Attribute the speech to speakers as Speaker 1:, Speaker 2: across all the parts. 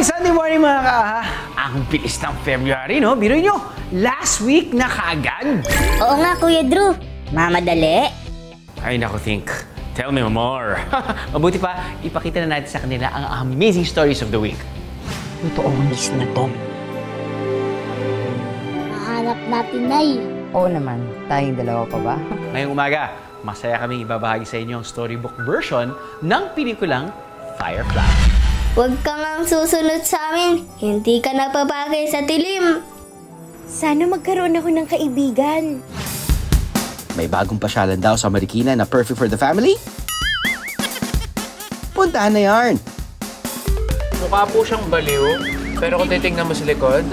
Speaker 1: Happy Sunday morning mga kaaha! Ang bilis ng February, no? Biro nyo, last week na kaagad.
Speaker 2: Oo nga, Kuya Drew. Mamadali.
Speaker 1: Ay, naku, think. Tell me more. Mabuti pa, ipakita na natin sa kanila ang amazing stories of the week.
Speaker 2: Totoo ang list na to.
Speaker 3: Mahanap natin, Nay.
Speaker 4: Oo naman, tayong dalawa pa ba?
Speaker 1: Ngayong umaga, masaya kaming ibabahagi sa inyo ang storybook version ng pelikulang Firefly.
Speaker 3: Huwag ka ngang susunod sa amin. Hindi ka napapagay sa dilim.
Speaker 5: Sana magkaroon ako ng kaibigan.
Speaker 6: May bagong pasyalan daw sa Marikina na perfect for the family? Puntahan na yarn!
Speaker 7: Mukha po siyang baliw, pero kung titignan mo sa likod,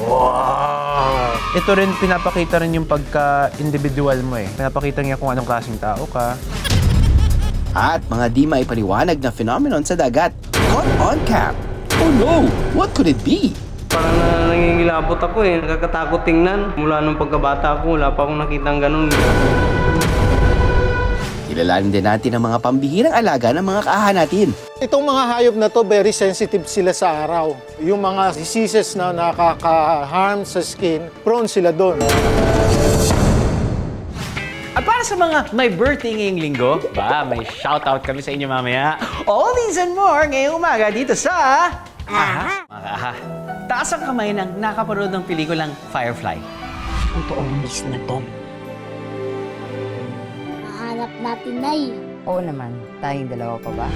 Speaker 7: wow! Ito rin, pinapakita rin yung pagka-individual mo eh. Pinapakita niya kung anong klaseng tao ka.
Speaker 6: At mga di maipaliwanag na phenomenon sa dagat. Caught on cam! Oh no! What could it be?
Speaker 8: Parang nangingilabot ako eh. Nakakatakot tingnan. Mula nung pagkabata ko, wala pa akong nakitang ganun.
Speaker 6: Kilalanin din natin ang mga pambihirang alaga ng mga kaaha natin.
Speaker 9: Itong mga hayop na to, very sensitive sila sa araw. Yung mga diseases na nakaka-harm sa skin, prone sila doon.
Speaker 1: At para sa mga may birthday ngayong linggo, may shoutout kami sa inyo mamaya. All these and more ngayong umaga dito sa... Aha! Mga kaaha, taas ang kamay ng nakapanood ng pelikulang Firefly.
Speaker 4: Totoo ang list na to.
Speaker 3: Mahanap natin, Nay.
Speaker 4: Oo naman, tayong dalawa pa ba?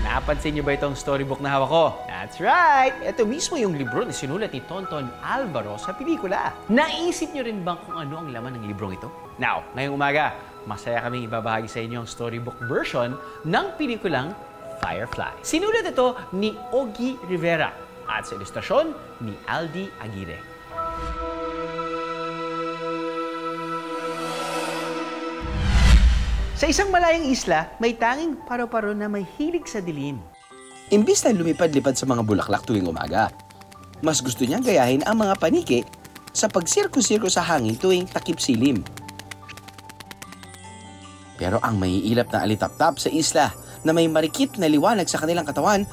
Speaker 1: Napansin niyo ba itong storybook na hawak ko? That's right! Ito mismo yung libro na sinulat ni Tonton Alvaro sa pelikula. Naisip niyo rin bang kung ano ang laman ng librong ito? Now, ngayong umaga, masaya kaming ibabahagi sa inyo ang storybook version ng pelikulang Firefly. Sinulat ito ni Ogie Rivera at sa ilustrasyon ni Aldi Aguirre. Sa isang malayang isla, may tanging paro-paro na may hilig sa dilim.
Speaker 6: Imbis na lumipad-lipad sa mga bulaklak tuwing umaga, mas gusto niyang gayahin ang mga paniki sa pagsirko-sirko sa hangin tuwing takip silim. Pero ang maiilap na alitap-tap sa isla na may marikit na liwanag sa kanilang katawan,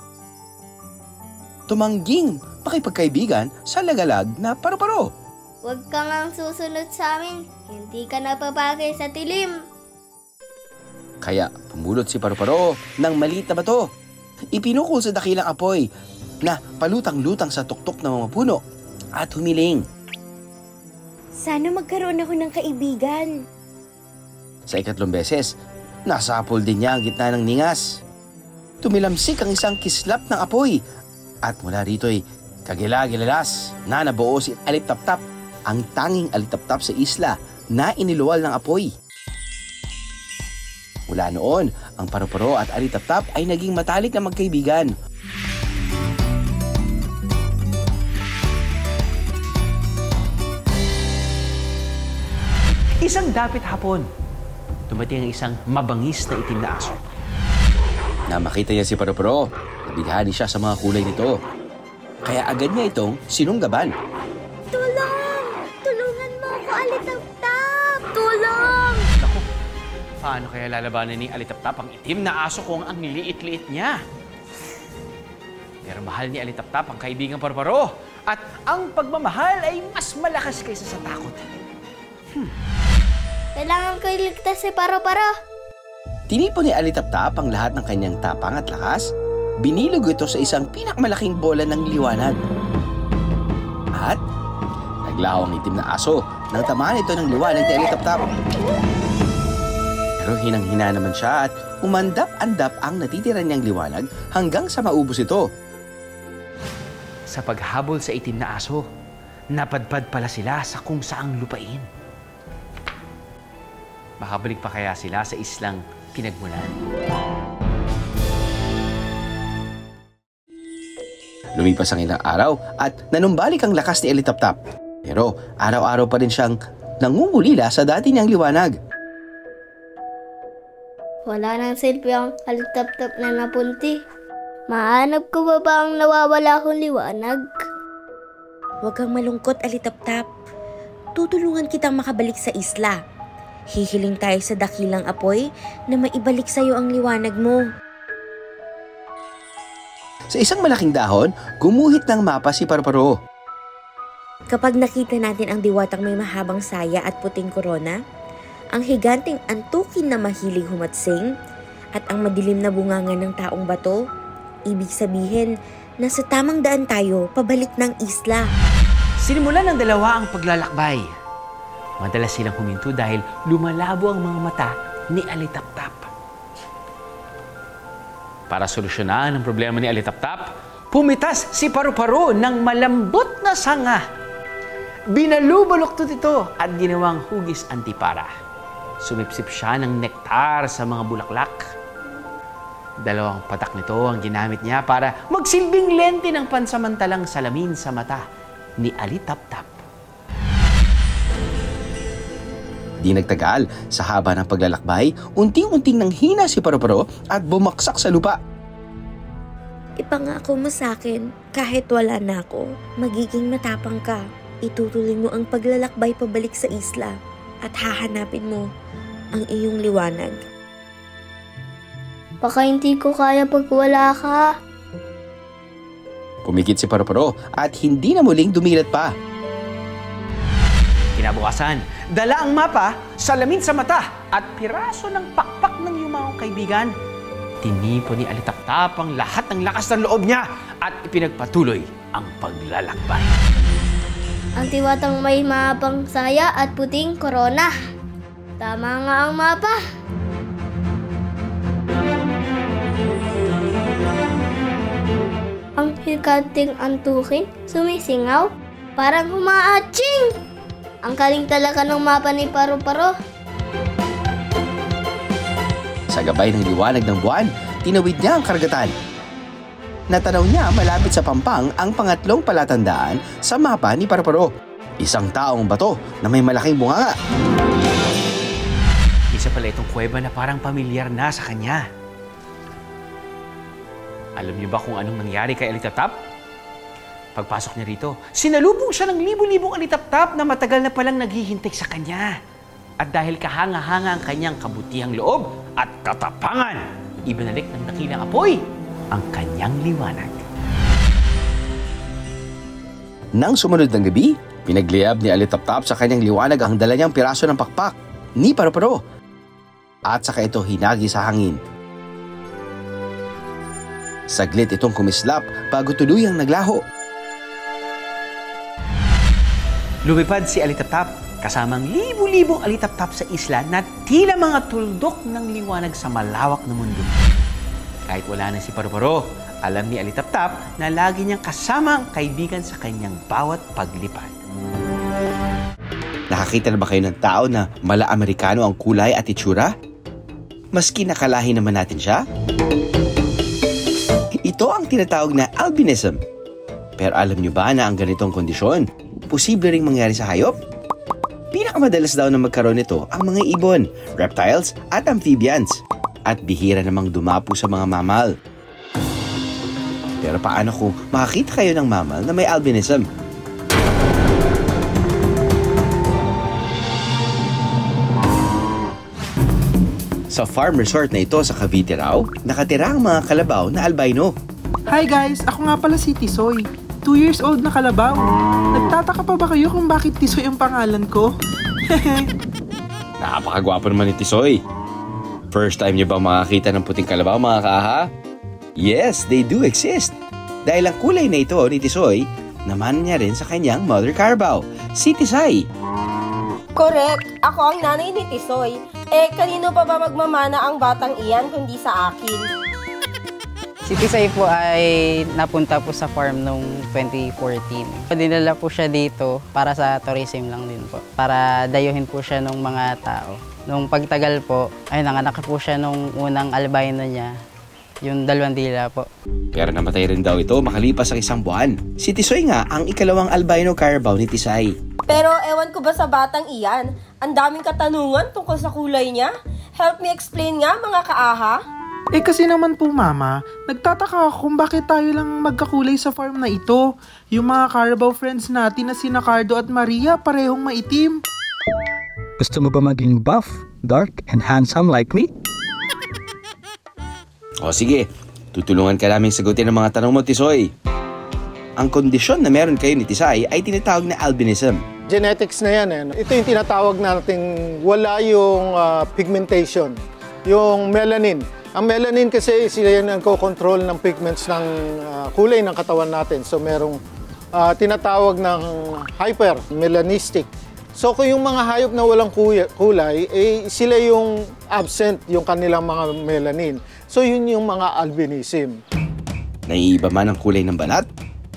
Speaker 6: tumangging makipagkaibigan sa lagalag na paro-paro.
Speaker 3: Huwag ka ngang susunod sa amin. Hindi ka napapagay sa dilim.
Speaker 6: Kaya pumulot si Paro-Paro ng maliit na bato. Ipinukol sa dakilang apoy na palutang-lutang sa tuktok ng mga puno at humiling.
Speaker 5: Sana magkaroon ako ng kaibigan.
Speaker 6: Sa ikatlong beses, nasapol din niya ang gitna ng ningas. Tumilamsik ang isang kislap ng apoy at mula rito'y kagila-gilalas na nabuo si Alitap-Tap, ang tanging alitap-tap sa isla na iniluwal ng apoy. Mula noon, ang Paro-Paro at Alitap-Tap ay naging matalik na magkaibigan.
Speaker 1: Isang dapit hapon, dumating ang isang mabangis na itim na aso.
Speaker 6: Na makita niya si Paro-Paro, nabighani siya sa mga kulay nito. Kaya agad niya itong sinunggaban.
Speaker 3: Tulong! Tulungan mo ako, Alitap-Tap! Tulong!
Speaker 1: Naku, paano kaya lalabanan ni Alitap-Tap ang itim na aso kung ang liit-liit niya? Pero mahal ni Alitap-Tap ang kaibigang Paro-Paro at ang pagmamahal ay mas malakas kaysa sa takot.
Speaker 3: Kailangan ko iligtas si Paro-Paro.
Speaker 6: Tinipon ni Alitap-Tap ang lahat ng kanyang tapang at lakas. Binilog ito sa isang pinakmalaking bola ng liwanag. At naglaho ang itim na aso nang tamaan ito ng liwanag ni Alitap-Tap. Pero hinang-hina naman siya at umandap-andap ang natitira niyang liwanag hanggang sa maubos ito.
Speaker 1: Sa paghabol sa itim na aso, napadpad pala sila sa kung saang lupain. Makabalik pa kaya sila sa islang pinagmulan?
Speaker 6: Lumipas ang ilang araw at nanumbalik ang lakas ni Alitap-Tap. Pero araw-araw pa rin siyang nangungulila sa dati niyang liwanag.
Speaker 3: Wala nang silbi ang Alitap-Tap na napunti. Mahanap ko ba ang nawawala kong liwanag?
Speaker 5: Huwag kang malungkot, Alitap-Tap. Tutulungan kitang makabalik sa isla. Hihiling tayo sa dakilang apoy na maibalik sa'yo ang liwanag mo.
Speaker 6: Sa isang malaking dahon, gumuhit ng mapa si Paru-Paro.
Speaker 5: Kapag nakita natin ang diwatang may mahabang saya at puting korona, ang higanteng antukin na mahilig humatsing, at ang madilim na bunganga ng taong bato, ibig sabihin na sa tamang daan tayo pabalik ng isla.
Speaker 1: Sinimulan ng dalawa ang paglalakbay. Madalas silang huminto dahil lumalabo ang mga mata ni Alitaptap. Para solusyonan ang problema ni Alitaptap, pumitas si Paru-Paro ng malambot na sanga. Binalubaloktot ito at ginawang hugis antipara. Sumipsip siya ng nektar sa mga bulaklak. 2 patak nito ang ginamit niya para magsilbing lente ng pansamantalang salamin sa mata ni Alitaptap.
Speaker 6: Di nagtagal, sa haba ng paglalakbay, unting-unting nanghina si Paru-Paro at bumaksak sa lupa.
Speaker 5: Ipangako mo sa akin, kahit wala na ako, magiging matapang ka. Itutuloy mo ang paglalakbay pabalik sa isla at hahanapin mo ang iyong liwanag.
Speaker 3: Baka hindi ko kaya pag wala ka.
Speaker 6: Pumikit si Paru-Paro at hindi na muling dumilat pa.
Speaker 1: Kinabukasan, dala ang mapa, salamin sa mata at piraso ng pakpak ng yumaong kaibigan. Tinipo ni Alitaptap ang lahat ng lakas ng loob niya at ipinagpatuloy ang paglalakbay.
Speaker 3: Ang diwatang may mahabang saya at puting korona. Tama nga ang mapa. Ang higanting antukin, sumisingaw, parang humaaching. Ang galing talaga ng mapa ni Paru-Paro.
Speaker 6: Sa gabay ng liwanag ng buwan, tinawid niya ang karagatan. Natanaw niya malapit sa pampang ang pangatlong palatandaan sa mapa ni Paru-Paro. Isang taong bato na may malaking bunganga.
Speaker 1: Isa pala itong kuweba na parang pamilyar na sa kanya. Alam niyo ba kung anong nangyari kay Alitaptap? Pagpasok niya rito, sinalubong siya ng libu-libong Alitaptap na matagal na palang naghihintay sa kanya. At dahil kahanga-hanga ang kanyang kabutihang loob at katapangan, ibinalik ng dakilang apoy ang kanyang liwanag.
Speaker 6: Nang sumunod ng gabi, pinagliyab ni Alitaptap sa kanyang liwanag ang dala niyang piraso ng pakpak ni Paru-Paro. At saka ito hinagi sa hangin. Saglit itong kumislap bago tuluyang naglaho.
Speaker 1: Lumipad si Alitaptap kasamang libu-libong Alitaptap sa isla na tila mga tuldok ng liwanag sa malawak na mundo. Kahit wala na si Paru-Paro, alam ni Alitaptap na lagi niyang kasama ang kaibigan sa kanyang bawat paglipad.
Speaker 6: Nakakita na ba kayo ng tao na mala-Amerikano ang kulay at itsura? Maski nakalahi naman natin siya? Ito ang tinatawag na albinism. Pero alam niyo ba na ang ganitong kondisyon, posible ring mangyari sa hayop? Pinakamadalas daw na magkaroon nito ang mga ibon, reptiles at amphibians. At bihira namang dumapo sa mga mammal. Pero paano kung makakita kayo ng mammal na may albinism? Sa farm resort na ito sa Cavite raw, nakatira ang mga kalabaw na albino.
Speaker 10: Hi guys! Ako nga pala si Tisoy. 2 years old na kalabaw. Nagtataka pa ba kayo kung bakit Tisoy ang pangalan ko?
Speaker 6: Napakagwapo naman ni Tisoy. First time niyo ba makakita ng puting kalabaw, mga kaaha? Yes, they do exist. Dahil ang kulay na ito ni Tisoy, naman niya rin sa kanyang mother carabao, si Tisay.
Speaker 11: Correct! Ako ang nanay ni Tisoy. Kanino pa ba magmamana ang batang iyan kundi sa akin?
Speaker 12: Si Tisay po ay napunta po sa farm noong 2014. Dinala po siya dito para sa tourism lang din po. Para dayuhin po siya ng mga tao. Nung pagtagal po, ay nanganak po siya nung unang albino niya. Yung 2 dila po.
Speaker 6: Pero namatay rin daw ito makalipas ang 1 buwan. Si Tisoy nga ang ikalawang albino carabao ni Tisay.
Speaker 11: Pero ewan ko ba sa batang iyan? Ang daming katanungan tungkol sa kulay niya. Help me explain nga, mga kaaha.
Speaker 10: Kasi naman po mama, nagtataka ako kung bakit tayo lang magkakulay sa farm na ito. Yung mga Carabao friends natin na sina Cardo at Maria parehong maitim.
Speaker 13: Gusto mo ba maging buff, dark, and handsome like me?
Speaker 6: O sige, Tutulungan ka namin sagutin ang mga tanong mo, Tisoy. Ang kondisyon na meron kayo ni Tisay ay tinatawag na albinism.
Speaker 9: Genetics na yan. Ito yung tinatawag nating wala yung pigmentation, yung melanin. Ang melanin kasi sila yan ang control ng pigments ng kulay ng katawan natin. So merong tinatawag ng hypermelanistic. So kung yung mga hayop na walang kulay, sila yung absent yung kanilang mga melanin. So yun yung mga albinism.
Speaker 6: Naiiba man ang kulay ng balat,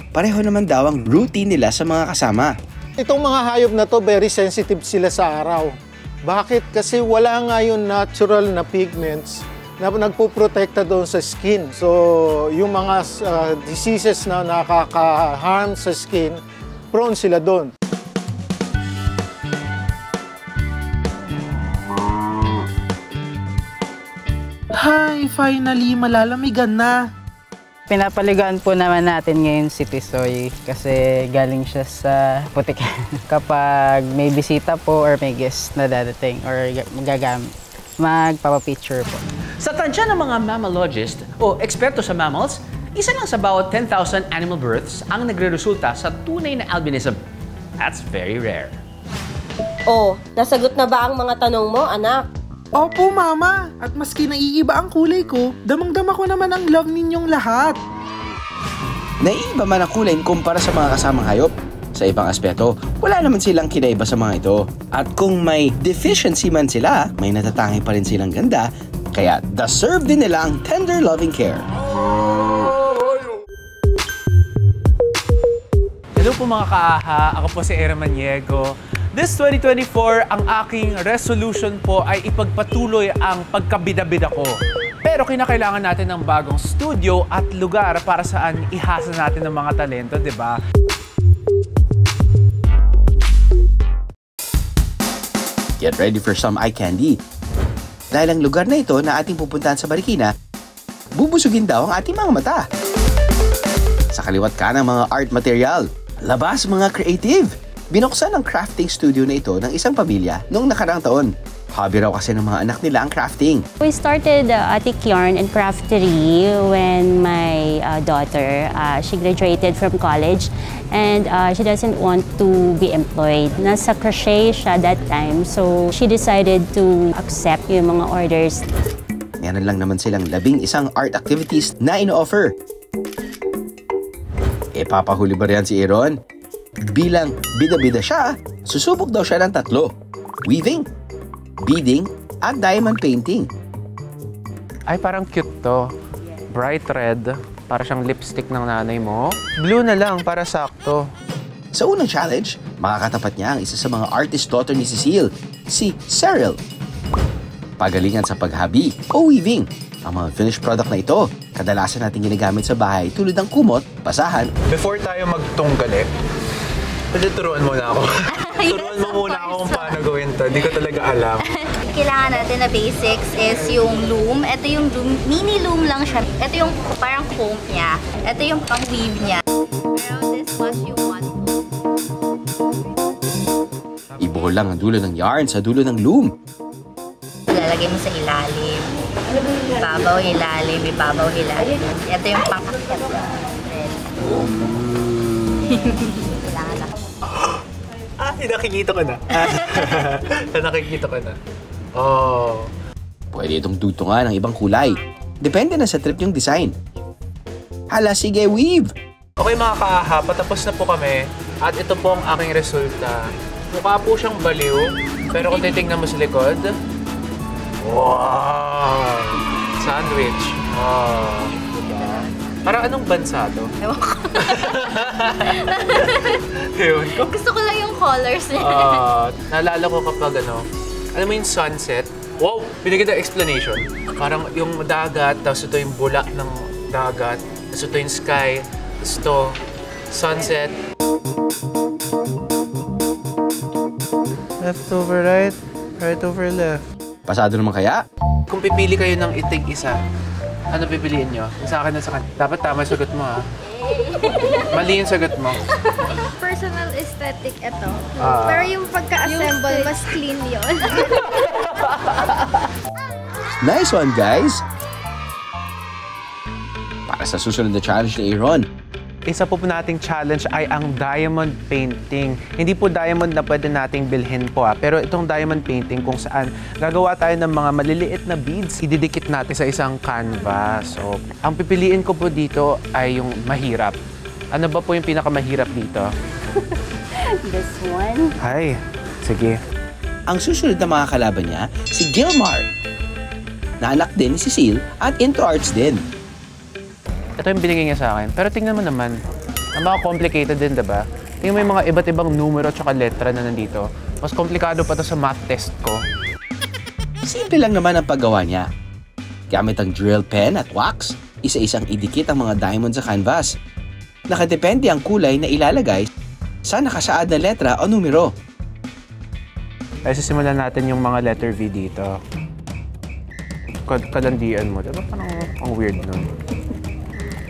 Speaker 6: pareho naman daw ang routine nila sa mga kasama.
Speaker 9: Itong mga hayop na to, very sensitive sila sa araw. Bakit? Kasi wala nga yung natural na pigments na nagpuprotekta doon sa skin. So, yung mga diseases na nakaka-harm sa skin, prone sila doon.
Speaker 10: Hi, finally, malalamigan na.
Speaker 12: Pinapaligaan po naman natin ngayon si Tisoy kasi galing siya sa putik. Kapag may bisita po or may guest na dadating or magagamit, magpapapicture po.
Speaker 1: Sa tansya ng mga mammalologist o eksperto sa mammals, isa lang sa bawat 10,000 animal births ang nagre-resulta sa tunay na albinism. That's very rare.
Speaker 11: Oh, nasagot na ba ang mga tanong mo, anak?
Speaker 10: Opo, Mama. At maski naiiba ang kulay ko, damang-dama ko naman ang love ninyong lahat.
Speaker 6: Naiiba man ang kulay kumpara sa mga kasamang hayop. Sa ibang aspeto, wala naman silang kinaiba sa mga ito. At kung may deficiency man sila, may natatangi pa rin silang ganda, kaya deserve din nila ang tender loving care.
Speaker 7: Hello po mga kaaha, ako po si Era Maniego. This 2024, ang aking resolution po ay ipagpatuloy ang pagkabida-bida ko. Pero kinakailangan natin ng bagong studio at lugar para saan ihasa natin ng mga talento, di ba?
Speaker 6: Get ready for some eye candy. Dahil ang lugar na ito na ating pupuntahan sa Marikina, bubusugin daw ang ating mga mata. Sa kaliwat ka ng mga art material, labas mga creative. Binuksan ang crafting studio na ito ng isang pamilya noong nakaraang taon. Hobby raw kasi ng mga anak nila ang crafting.
Speaker 14: We started Atik Yarn and Craftery when my daughter, she graduated from college and she doesn't want to be employed. Nasa crochet siya that time, so she decided to accept yung mga orders.
Speaker 6: Meron lang naman silang 11 art activities na ino-offer. Papahuli ba riyan si Aaron? Bilang bida-bida siya, susubok daw siya ng 3. Weaving, beading, at diamond painting.
Speaker 7: Ay, parang cute to. Bright red, para siyang lipstick ng nanay mo. Blue na lang, para sakto.
Speaker 6: Sa unang challenge, makakatapat niya ang isa sa mga artist daughter ni Cecile, si Cyril. Pagalingan sa paghabi o weaving. Ang mga finished product na ito, kadalasan natin ginagamit sa bahay tulad ng kumot, basahan.
Speaker 7: Before tayo magtunggali, pwede turuan mo na ako. Turuan mo muna ako kung paano gawin to. Di ko talaga alam.
Speaker 15: Kailangan natin na basics is yung loom. Ito yung loom, mini loom lang siya. Ito yung parang comb niya. Ito yung pang-weave niya. Pero this was yung one.
Speaker 6: Ibuhol lang ang dulo ng yarn sa dulo ng loom.
Speaker 15: Lalagay mo sa ilalim. Ibabaw, ilalim, ibabaw, ilalim. Ito yung pang-akyat.
Speaker 7: Nakikita ko na. Nakikita ko na. Oh.
Speaker 6: Pwede itong dutungan ng ibang kulay. Depende na sa trip yung design. Hala, sige, weave!
Speaker 7: Okay mga kaaha, patapos na po kami. At ito po ang aking resulta. Mukha po siyang baliw. Pero kung titignan mo sa likod, wow! Sandwich. Oh. Diba? Parang anong bansa to?
Speaker 15: Ewan ko.
Speaker 7: Ewan ko.
Speaker 15: Gusto ko lang yung colors niya.
Speaker 7: Naalala ko kapag alam mo yung sunset? Wow! Binigyan ng explanation. Parang yung dagat, tapos ito yung bulak ng dagat, tapos ito yung sky, tapos ito, sunset. Left over right, right over left.
Speaker 6: Pasado naman kaya?
Speaker 7: Kung pipili kayo ng itig isa, ano pipiliin nyo? Sa akin na sa kanya. Dapat tama yung sagot mo, ha? Mali yung sagot mo.
Speaker 3: Personal aesthetic ito. Pero yung pagka-assemble, mas clean yun.
Speaker 6: Nice one, guys! para sa susunod na challenge ni Aaron.
Speaker 7: Isa po nating challenge ay ang diamond painting. Hindi po diamond na pwede nating bilhin po pero itong diamond painting kung saan gagawa tayo ng mga maliliit na beads, ididikit natin sa isang canvas. So, ang pipiliin ko po dito ay yung mahirap. Ano ba po yung pinakamahirap dito?
Speaker 14: This one.
Speaker 7: Ay, sige.
Speaker 6: Ang susunod na mga kalaban niya, si Gilmar, na anak din ni Cecile at into arts din.
Speaker 7: Ito yung binigay niya sa akin. Pero tingnan mo naman, ang mga complicated din, diba? Tingnan mo yung mga iba't ibang numero at letra na nandito. Mas komplikado pa to sa math test ko.
Speaker 6: Simple lang naman ang paggawa niya. Gamit ang drill pen at wax, isa-isang idikit ang mga diamond sa canvas. Nakadepende ang kulay na ilalagay sa nakasaad na letra o numero.
Speaker 7: Ay, sisimulan natin yung mga letter V dito. Kalandian mo. Diba parang ang weird nun?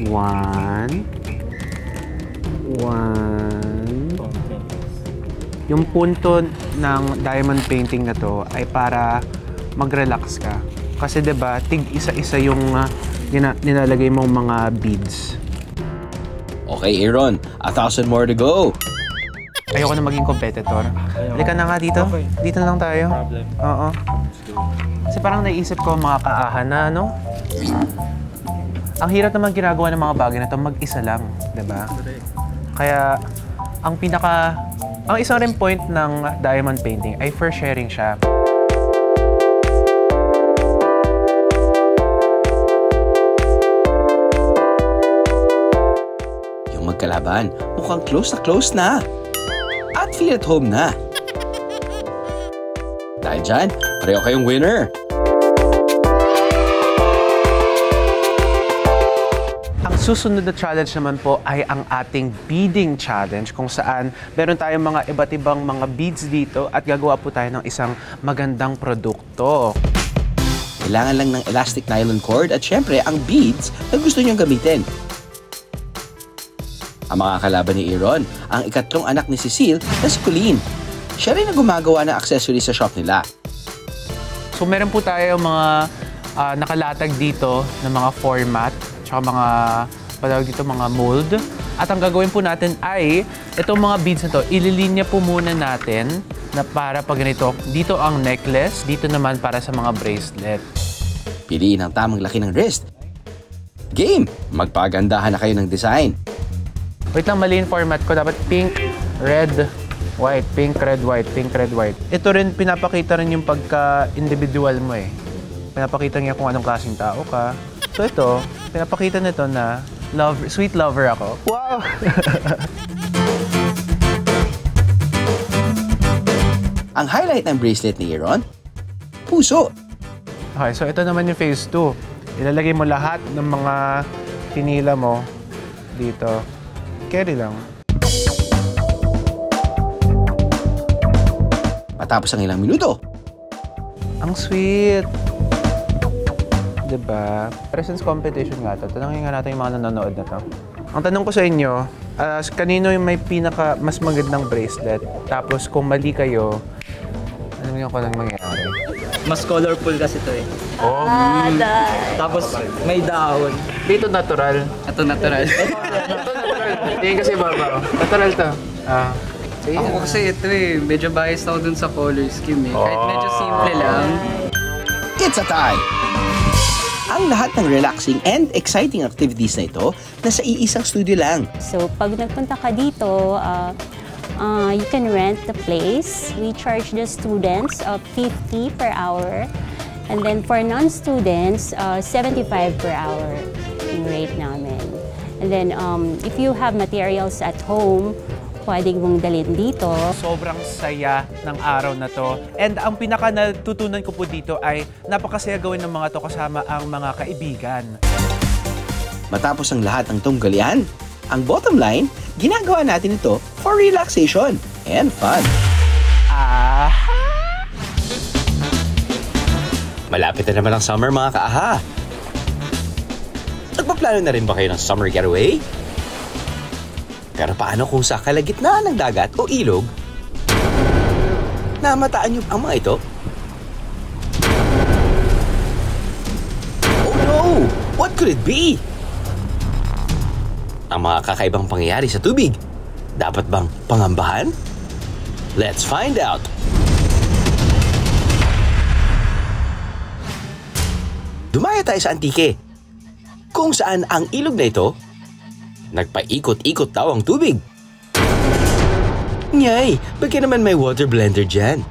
Speaker 7: 1. Yung punto ng diamond painting na to ay para mag-relax ka. Kasi 'di ba, tig isa-isa yung nilalagay mong mga beads.
Speaker 6: Okay, Aaron, 1,000 more to go.
Speaker 7: Ayoko na maging competitor. Halika na nga dito. Dito na lang tayo. Oo. Kasi parang naisip ko mga kaahan na, no? Ang hirap naman ginagawa ng mga bagay na ito, mag-isa lang, diba? Kaya, ang isang rin point ng diamond painting ay for sharing siya.
Speaker 6: Yung magkalaban, mukhang close na. At feel at home na. Dahil dyan, pareho kayong winner.
Speaker 7: Susunod na challenge naman po ay ang ating beading challenge kung saan meron tayong mga iba't ibang mga beads dito at gagawa po tayo ng isang magandang produkto.
Speaker 6: Kailangan lang ng elastic nylon cord at syempre ang beads na gusto niyong gamitin. Ang mga kalaban ni Aaron, ang ikatlong anak ni Cecile na si Colleen. Siya rin ang gumagawa ng accessories sa shop nila.
Speaker 7: So meron po tayo mga nakalatag dito ng mga format tsaka mga mold. At ang gagawin po natin ay, itong mga beads na to, ililinya po muna natin na para pag ganito. Dito ang necklace, dito naman para sa mga bracelet.
Speaker 6: Piliin ang tamang laki ng wrist. Game! Magpagandahan na kayo ng design.
Speaker 7: Wait lang, mali yung format ko. Dapat pink, red, white. Pink, red, white. Pink, red, white. Ito rin, pinapakita rin yung pagka-individual mo eh. Pinapakita niya kung anong klaseng tao ka. So ito, pinapakita nito na sweet lover ako. Wow!
Speaker 6: Ang highlight ng bracelet ni Aaron, puso.
Speaker 7: Okay, so ito naman yung phase 2. Ilalagay mo lahat ng mga pinila mo dito. Carry lang.
Speaker 6: Matapos ang ilang minuto.
Speaker 7: Ang sweet! Diba? Presence competition nga ito. Tanongin nga natin yung mga nanonood na to. Ang tanong ko sa inyo, kanino yung may mas magandang bracelet? Tapos kung mali kayo, ano yung ko lang mangyayari?
Speaker 8: Mas colorful kasi ito eh.
Speaker 7: Oh.
Speaker 8: Tapos may dahon.
Speaker 7: Dito natural.
Speaker 8: Ito natural.
Speaker 7: Ito natural. Hindi kasi babaw. Natural to.
Speaker 8: Ako kasi ito eh, medyo biased ako dun sa color scheme eh. Kahit medyo simple lang.
Speaker 6: It's a tie! Ang lahat ng relaxing and exciting activities na ito nasa iisang studio lang.
Speaker 14: So pag nagpunta ka dito, you can rent the place. We charge the students 50 per hour. And then for non-students, 75 per hour yung rate namin. And then if you have materials at home, pwedeng mong dalhin dito.
Speaker 7: Sobrang saya ng araw na to. And ang pinaka natutunan ko po dito ay napakasaya gawin ng mga to kasama ang mga kaibigan.
Speaker 6: Matapos ang lahat ng tunggalian, ang bottom line, ginagawa natin ito for relaxation and fun. Malapit na naman ang summer mga kaaha. Nagpaplano na rin ba kayo ng summer getaway? Pero paano kung sa kalagitnaan ng dagat o ilog, namataan niyo ang mga ito? Oh no! What could it be? Ang mga kakaibang pangyayari sa tubig, dapat bang pangambahan? Let's find out! Dumaya tayo sa Antique, kung saan ang ilog na ito, nagpaikot-ikot daw ang tubig. Nyay, bakit naman may water blender dyan?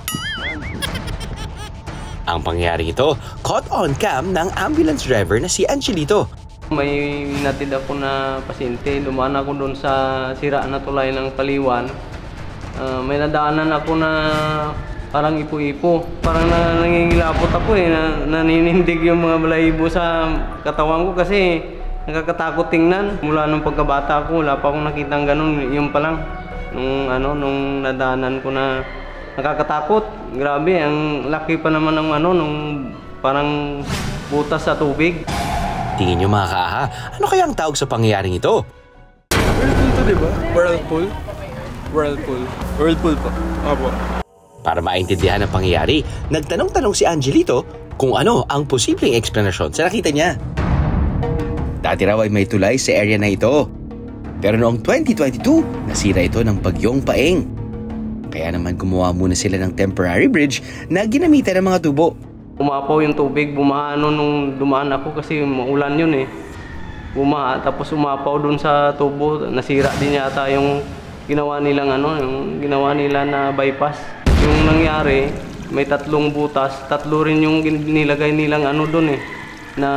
Speaker 6: Ang pangyayari ito, caught on cam ng ambulance driver na si Angelito.
Speaker 8: May natid ako na pasyente, dumaan ako doon sa sira na tulay ng Paliwan. May nadaanan ako na parang ipo-ipo. Parang nangingilapot ako naninindig yung mga balahibo sa katawan ko kasi nakakatakot tingnan. Mula nung pagkabata ko, wala pa akong nakitang ganun. Yung pa lang, nung nadaanan ko na nakakatakot. Grabe, ang laki pa naman ng nung parang butas sa tubig.
Speaker 6: Tingin nyo mga kaaha, ano kaya ang tawag sa pangyayaring ito?
Speaker 16: Whirlpool to, diba? Whirlpool? Whirlpool po. Opo.
Speaker 6: Para maintindihan ang pangyayari, nagtanong-tanong si Angelito kung ano ang posibleng eksplanasyon sa nakita niya. Dati raw ay may tulay sa area na ito. Pero noong 2022, nasira ito ng bagyong Paeng. Kaya naman gumawa muna sila ng temporary bridge na ginamitan ng mga tubo.
Speaker 8: Umapaw yung tubig, bumaha nung dumaan ako kasi maulan yun Bumaha, tapos umapaw dun sa tubo, nasira din yata yung ginawa nilang yung ginawa nila na bypass. Yung nangyari, may 3 butas, 3 rin yung nilagay nilang dun na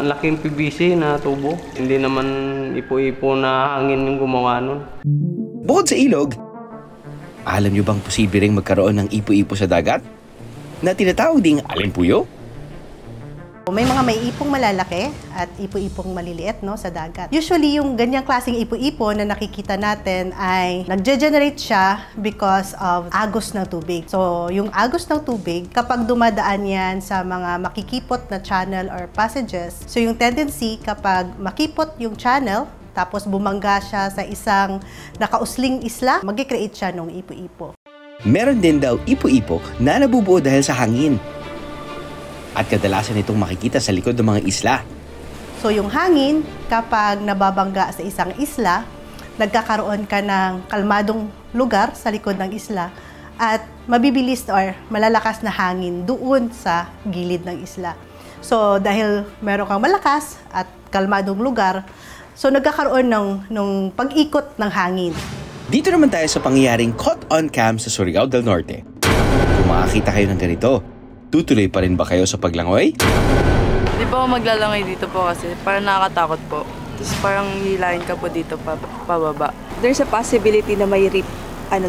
Speaker 8: laking PVC na tubo. Hindi naman ipo-ipo na hangin yung gumawa nun.
Speaker 6: Bukod sa ilog, alam nyo bang posible ring magkaroon ng ipo-ipo sa dagat? Na tinatawag ding alimpuyo?
Speaker 17: May mga may ipong malalaki at ipo-ipong maliliit sa dagat. Usually, yung ganyang klaseng ipo-ipo na nakikita natin ay nagge-generate siya because of agos ng tubig. So, yung agos ng tubig, kapag dumadaan yan sa mga makikipot na channel or passages, so yung tendency kapag makipot yung channel, tapos bumangga siya sa isang nakausling isla, mag-create siya ng ipo-ipo.
Speaker 6: Meron din daw ipo-ipo na nabubuo dahil sa hangin. At kadalasan itong makikita sa likod ng mga isla.
Speaker 17: So yung hangin, kapag nababangga sa isang isla, nagkakaroon ka ng kalmadong lugar sa likod ng isla at mabibilis or malalakas na hangin doon sa gilid ng isla. So dahil meron kang malakas at kalmadong lugar, so nagkakaroon ng pag-ikot ng hangin.
Speaker 6: Dito naman tayo sa pangyayaring caught on cam sa Surigao del Norte. Kung makakita kayo ng ganito, tutuloy pa rin ba kayo sa paglangoy?
Speaker 18: Di ba maglalangoy dito po kasi parang nakakatakot po. Tapos parang hilahin ka po dito pababa.
Speaker 19: There's a possibility na may rip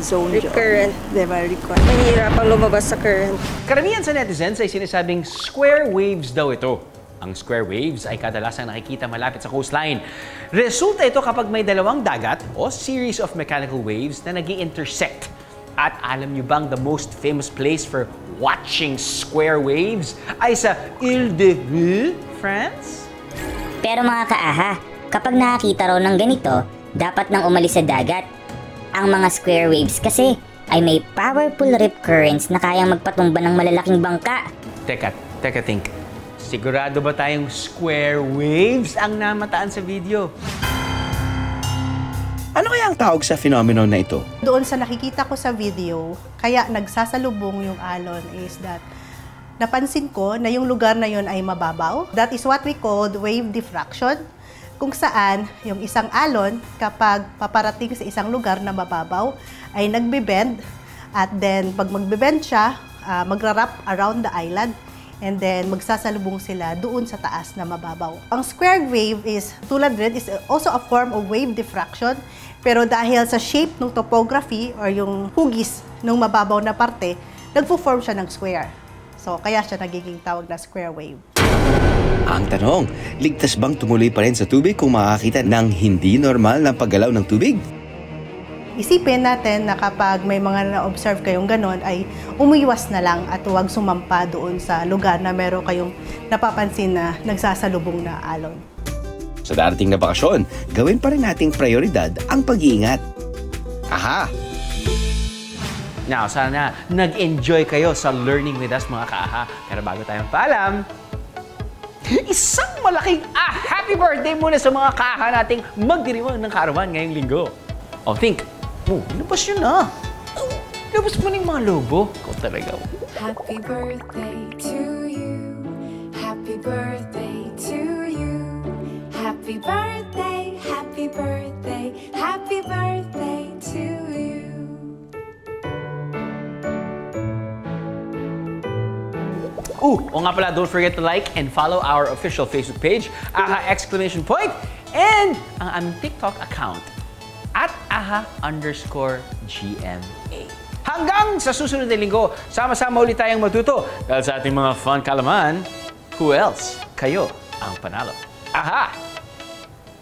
Speaker 19: zone dyan.
Speaker 11: Current.
Speaker 19: Diba?
Speaker 11: Mahirapang lumabas sa current.
Speaker 1: Karamihan sa netizens ay sinasabing square waves daw ito. Ang square waves ay kadalasang nakikita malapit sa coastline. Resulta ito kapag may dalawang dagat o series of mechanical waves na nag-i-intersect. At alam niyo bang the most famous place for watching square waves ay sa Ile-de-Ville, France?
Speaker 2: Pero mga kaaha, kapag nakakita raw ng ganito, dapat nang umalis sa dagat. Ang mga square waves kasi ay may powerful rip currents na kayang magpatumba ng malalaking bangka.
Speaker 1: Teka, think. Sigurado ba tayong square waves ang namataan sa video?
Speaker 6: Ano kaya ang tawag sa phenomenon na ito?
Speaker 17: Doon sa nakikita ko sa video, kaya nagsasalubong yung alon is that napansin ko na yung lugar na yun ay mababaw. That is what we call wave diffraction, kung saan yung isang alon kapag paparating sa isang lugar na mababaw ay nagbe-bend at then pag magbe-bend siya, magra-wrap around the island. And then magsasalubong sila doon sa taas na mababaw. Ang square wave is, tulad rin, is also a form of wave diffraction. Pero dahil sa shape ng topography or yung hugis ng mababaw na parte, nagpo-form siya ng square. So kaya siya nagiging tawag na square wave.
Speaker 6: Ang tanong, ligtas bang tumuloy pa rin sa tubig kung makakita ng hindi normal na paggalaw ng tubig?
Speaker 17: Isipin natin na kapag may mga na-observe kayong ganon ay umiwas na lang at huwag sumampa doon sa lugar na meron kayong napapansin na nagsasalubong na alon.
Speaker 6: Sa darating na bakasyon, gawin pa rin nating prioridad ang pag-iingat. Aha!
Speaker 1: Now, sana nag-enjoy kayo sa Learning with Us mga kaaha. Pero bago tayong paalam, Isang malaking happy birthday muna sa mga kaaha nating magdiriwang ng kaarawan ngayong linggo. Think. Labas yun na. Labas mo na yung mga lobo. Ikaw talaga.
Speaker 20: Happy birthday to you. Happy birthday to you. Happy birthday, happy birthday, happy birthday to you.
Speaker 1: Oo nga pala, don't forget to like and follow our official Facebook page, AHA! And ang aming TikTok account, @AHA_GMA. Hanggang sa susunod na linggo, sama-sama ulit tayong matuto. Dahil sa ating mga fun kalaman, who else? Kayo ang panalo. AHA!